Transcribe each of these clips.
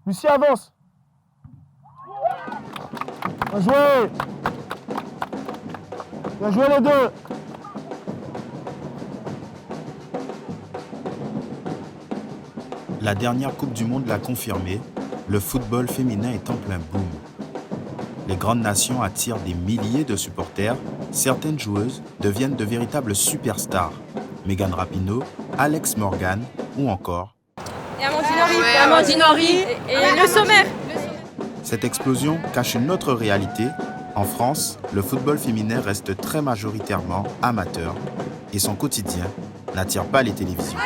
Lucie, avance. Bien joué. Bien joué les deux. La dernière Coupe du Monde l'a confirmé, le football féminin est en plein boom. Les grandes nations attirent des milliers de supporters, certaines joueuses deviennent de véritables superstars. Megan Rapinoe, Alex Morgan ou encore... Et Amandine Henry et le Sommer. Cette explosion cache une autre réalité. En France, le football féminin reste très majoritairement amateur et son quotidien n'attire pas les télévisions.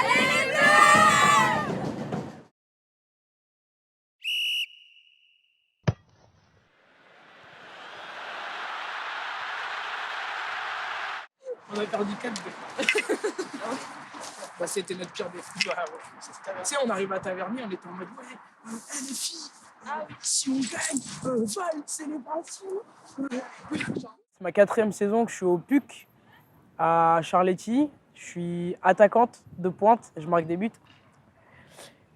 On a perdu 4-2. Bah, c'était notre pire défaut. Bah, ouais, tu sais, on arrive à Taverny, on était en mode ouais, les filles, si on gagne, vol, célébration. C'est ma 4e saison que je suis au PUC à Charletti. Je suis attaquante de pointe, je marque des buts.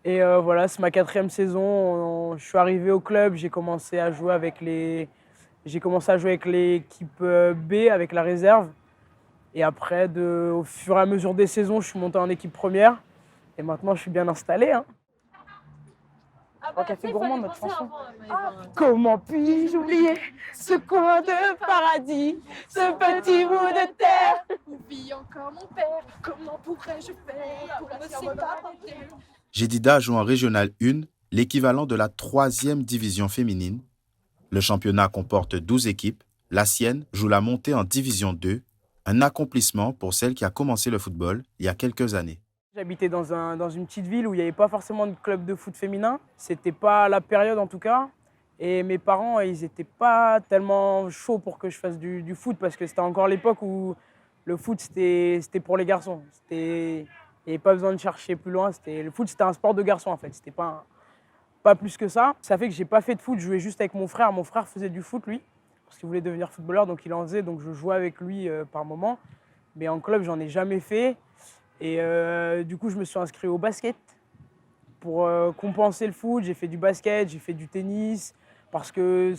Et voilà, c'est ma 4e saison. Je suis arrivé au club, j'ai commencé à jouer avec l'équipe B, avec la réserve. Et après, au fur et à mesure des saisons, je suis monté en équipe première. Et maintenant, je suis bien installé. Hein. Café gourmand, notre chanson. Comment puis-je oublier ce coin de paradis, ce petit bout de terre? Oublie encore mon père, comment pourrais-je faire pour me séparer? Jedida joue en Régional 1, l'équivalent de la 3e division féminine. Le championnat comporte 12 équipes. La sienne joue la montée en Division 2, un accomplissement pour celle qui a commencé le football il y a quelques années. J'habitais dans une petite ville où il n'y avait pas forcément de club de foot féminin. C'était pas la période en tout cas. Et mes parents, ils n'étaient pas tellement chauds pour que je fasse du foot parce que c'était encore l'époque où le foot, c'était pour les garçons. Il n'y avait pas besoin de chercher plus loin. Le foot, c'était un sport de garçons en fait. C'était pas plus que ça. Ça fait que j'ai pas fait de foot. Je jouais juste avec mon frère. Mon frère faisait du foot, lui, parce qu'il voulait devenir footballeur, donc il en faisait. Donc je jouais avec lui par moment. Mais en club, j'en ai jamais fait. Et du coup, je me suis inscrit au basket pour compenser le foot. J'ai fait du basket, j'ai fait du tennis, parce que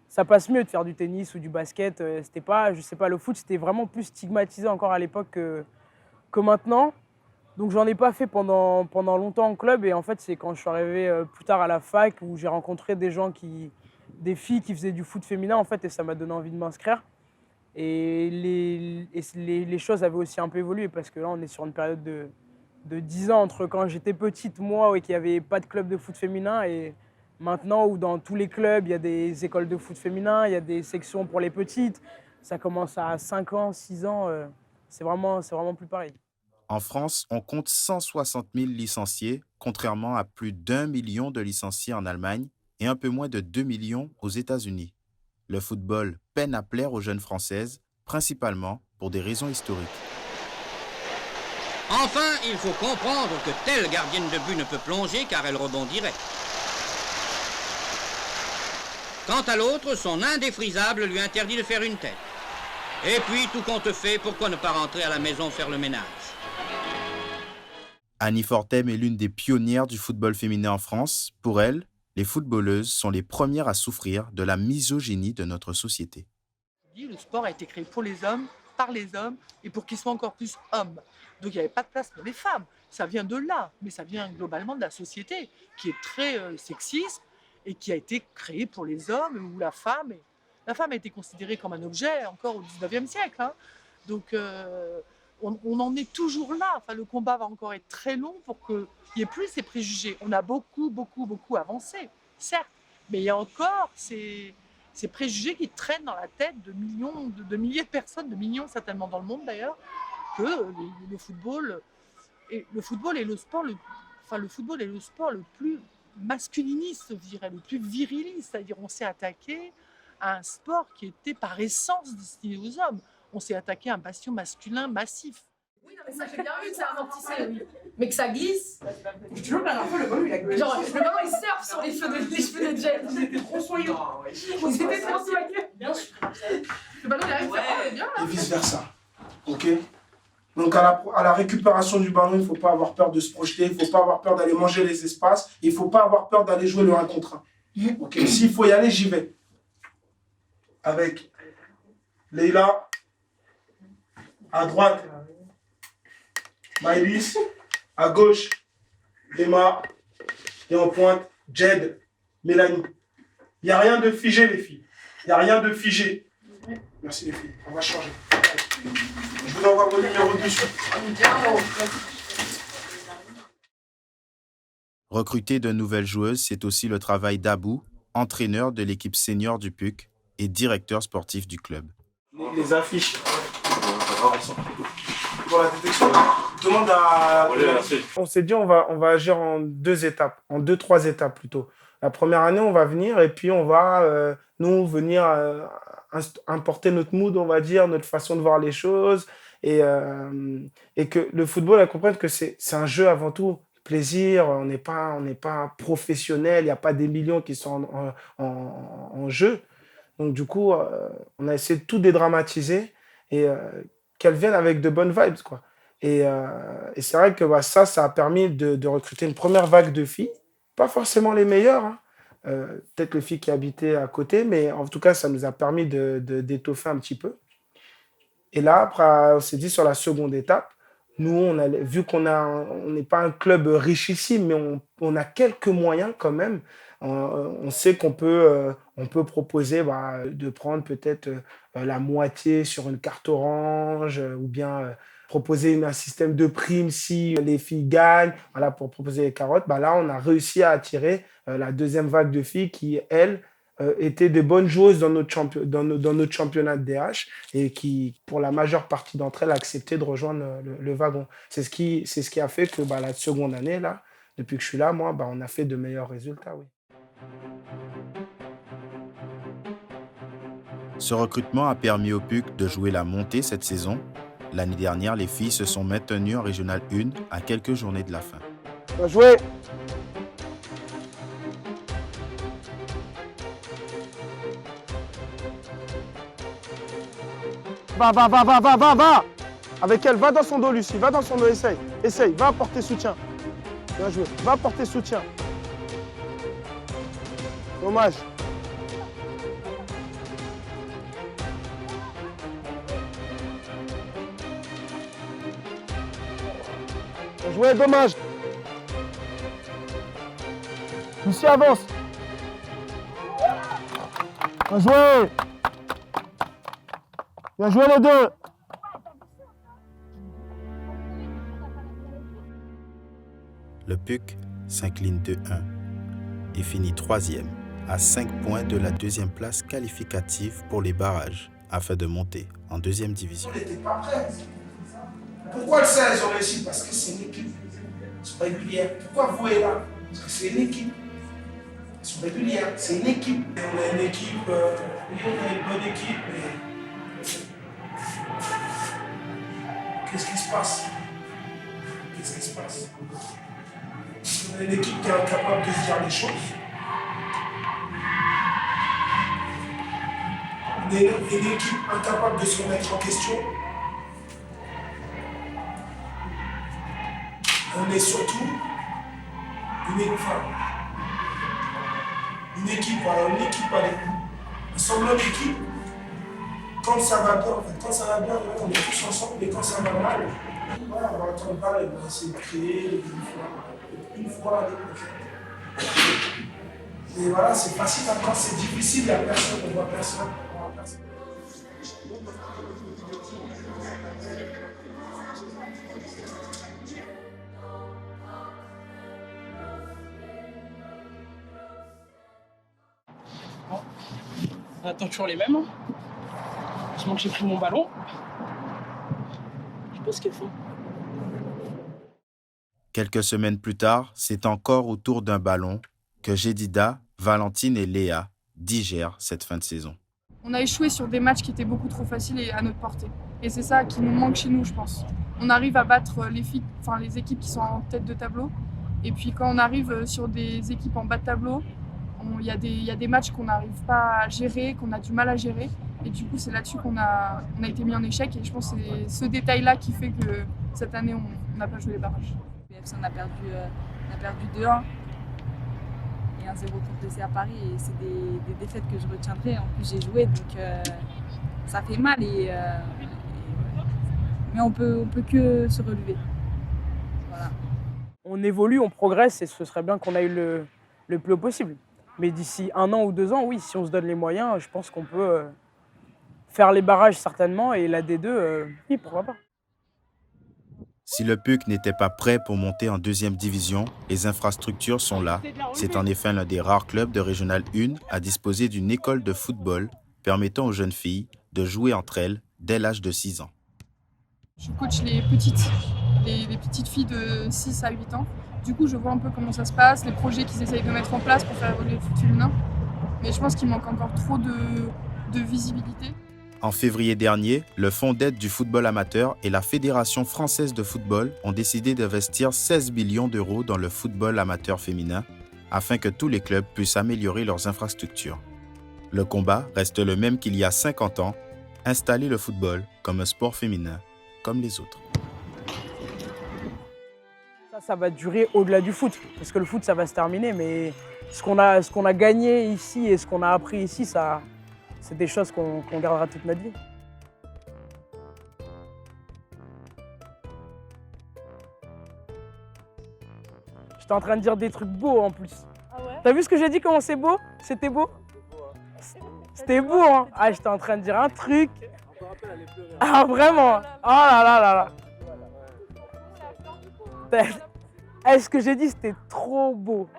ça passe mieux de faire du tennis ou du basket. C'était pas, je sais pas, le foot, c'était vraiment plus stigmatisé encore à l'époque que maintenant. Donc j'en ai pas fait pendant longtemps en club. Et en fait, c'est quand je suis arrivé plus tard à la fac où j'ai rencontré des filles qui faisaient du foot féminin, en fait, et ça m'a donné envie de m'inscrire. Et les choses avaient aussi un peu évolué parce que là, on est sur une période de 10 ans entre quand j'étais petite, moi, et qu'il n'y avait pas de club de foot féminin, et maintenant où dans tous les clubs, il y a des écoles de foot féminin, il y a des sections pour les petites. Ça commence à 5 ans, 6 ans, c'est vraiment plus pareil. En France, on compte 160 000 licenciés, contrairement à plus d'1 million de licenciés en Allemagne et un peu moins de 2 millions aux États-Unis. Le football peine à plaire aux jeunes Françaises, principalement pour des raisons historiques. Enfin, il faut comprendre que telle gardienne de but ne peut plonger car elle rebondirait. Quant à l'autre, son indéfrisable lui interdit de faire une tête. Et puis, tout compte fait, pourquoi ne pas rentrer à la maison faire le ménage? Annie Fortem est l'une des pionnières du football féminin en France. Pour elle, les footballeuses sont les premières à souffrir de la misogynie de notre société. Le sport a été créé pour les hommes, par les hommes, et pour qu'ils soient encore plus hommes. Donc il n'y avait pas de place pour les femmes. Ça vient de là, mais ça vient globalement de la société, qui est très sexiste, et qui a été créée pour les hommes, où la femme a été considérée comme un objet, encore au 19e siècle. Hein. Donc on en est toujours là. Enfin, le combat va encore être très long pour qu'il n'y ait plus ces préjugés. On a beaucoup avancé, certes, mais il y a encore ces préjugés qui traînent dans la tête de milliers de personnes, de millions certainement dans le monde d'ailleurs, que le football est le sport le plus masculiniste, je dirais, le plus viriliste. C'est-à-dire on s'est attaqué à un sport qui était par essence destiné aux hommes. On s'est attaqué à un bastion masculin massif. Oui, non, mais ça, j'ai bien vu que ça amortissait, oui. Mais que ça glisse. J'ai toujours la dernière fois, le ballon, il a glissé. Genre, le ballon, il surfe sur les cheveux de Jen. C'était trop soyeux. C'était trop soyeux. Bien sûr. Le ballon, il arrive, c'est bien là. Et vice versa. Ok? Non, Donc à la récupération du ballon, il ne faut pas avoir peur de se projeter, il ne faut pas avoir peur d'aller manger les espaces, il ne faut pas avoir peur d'aller jouer le 1 contre 1. Okay. S'il faut y aller, j'y vais. Avec Leïla, à droite, Maëlys, à gauche, Emma, et en pointe, Jed, Mélanie. Il n'y a rien de figé, les filles. Il n'y a rien de figé. Merci, les filles. On va changer. Je vous envoie vos numéros dessus. Recruter de nouvelles joueuses, c'est aussi le travail d'Abou, entraîneur de l'équipe senior du PUC et directeur sportif du club. Les affiches. Pour la détection, demande à... On s'est dit on va agir en 2 étapes, en 2-3 étapes plutôt. La première année, on va venir et puis on va, nous, venir importer notre mood, on va dire, notre façon de voir les choses et que le football, elle comprenne que c'est un jeu avant tout. Plaisir, on n'est pas professionnel, il n'y a pas des millions qui sont en jeu. Donc du coup, on a essayé de tout dédramatiser et qu'elles viennent avec de bonnes vibes, quoi. Et c'est vrai que ça a permis de recruter une première vague de filles, pas forcément les meilleures, hein. Peut-être les filles qui habitaient à côté, mais en tout cas, ça nous a permis d'étoffer un petit peu. Et là, après, on s'est dit sur la seconde étape, nous, vu qu'on n'est pas un club richissime, mais on a quelques moyens quand même. On sait qu'on peut proposer de prendre peut-être la moitié sur une carte orange ou bien proposer un système de primes si les filles gagnent, voilà, pour proposer les carottes. Là, on a réussi à attirer la deuxième vague de filles qui, elles, étaient de bonnes joueuses dans notre championnat de DH et qui, pour la majeure partie d'entre elles, acceptaient de rejoindre le wagon. C'est ce qui a fait que la seconde année, là, depuis que je suis là, moi, on a fait de meilleurs résultats, oui. Ce recrutement a permis au PUC de jouer la montée cette saison. L'année dernière, les filles se sont maintenues en Régional 1 à quelques journées de la fin. Bien joué. Va. Avec elle, va dans son dos, Lucie. Va dans son dos, essaye. Va apporter soutien. Bien joué. Va apporter soutien. Dommage. Bien joué, dommage. Lucie, avance. Bien joué. Bien joué les deux. Le PUC s'incline 2-1 et finit 3e, à 5 points de la 2e place qualificative pour les barrages, afin de monter en 2e division. On n'était pas prêts. Pourquoi le 16 ont réussi? Parce que c'est une équipe. Ils sont régulières. Pourquoi vous êtes là? Parce que c'est une équipe. Ils sont régulières. C'est une équipe. Et on a une équipe, on a une bonne équipe, mais... Qu'est-ce qui se passe? On a une équipe qui est incapable de se dire les choses. On est une équipe incapable de se remettre en question. On est surtout une équipe avec un semblant d'équipe. Quand ça va bien, on est tous ensemble, mais quand ça va mal, voilà, on va entendre parler, on va essayer de créer une fois. Et voilà, c'est facile, quand c'est difficile, il n'y a personne, on voit personne. On attend toujours les mêmes. Je manque, j'ai pris mon ballon. Je sais pas ce qu'elle fait. Quelques semaines plus tard, c'est encore autour d'un ballon que Jedida, Valentine et Léa digèrent cette fin de saison. On a échoué sur des matchs qui étaient beaucoup trop faciles et à notre portée. Et c'est ça qui nous manque chez nous, je pense. On arrive à battre les équipes qui sont en tête de tableau. Et puis quand on arrive sur des équipes en bas de tableau, il y a des matchs qu'on n'arrive pas à gérer, qu'on a du mal à gérer. Et du coup, c'est là-dessus qu'on a été mis en échec. Et je pense que c'est ce détail-là qui fait cette année, on n'a pas joué les barrages. BFC, on a perdu 2-1 et 1-0 contre DC à Paris. Et c'est des défaites que je retiendrai. En plus, j'ai joué, donc ça fait mal. Mais on peut que se relever. Voilà. On évolue, on progresse et ce serait bien qu'on aille le plus haut possible. Mais d'ici 1 an ou 2 ans, oui, si on se donne les moyens, je pense qu'on peut faire les barrages certainement et la D2, oui, pourquoi pas. Si le PUC n'était pas prêt pour monter en 2e division, les infrastructures sont là. C'est en effet l'un des rares clubs de Régional 1 à disposer d'une école de football permettant aux jeunes filles de jouer entre elles dès l'âge de 6 ans. Je coach les petites filles de 6 à 8 ans. Du coup, je vois un peu comment ça se passe, les projets qu'ils essayent de mettre en place pour faire évoluer le foot féminin. Mais je pense qu'il manque encore trop de visibilité. En février dernier, le Fonds d'aide du football amateur et la Fédération française de football ont décidé d'investir 16 millions d'euros dans le football amateur féminin afin que tous les clubs puissent améliorer leurs infrastructures. Le combat reste le même qu'il y a 50 ans, installer le football comme un sport féminin comme les autres. Ça va durer au-delà du foot, parce que le foot, ça va se terminer, mais ce qu'on a gagné ici et ce qu'on a appris ici, c'est des choses qu'on gardera toute notre vie. J'étais en train de dire des trucs beaux en plus. Ah ouais? T'as vu ce que j'ai dit, comment c'est beau? C'était beau? C'était beau, hein? Ah, j'étais en train de dire un truc. Ah, vraiment? Oh là là là là. Ce que j'ai dit, c'était trop beau.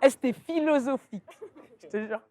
C'était philosophique, je te jure.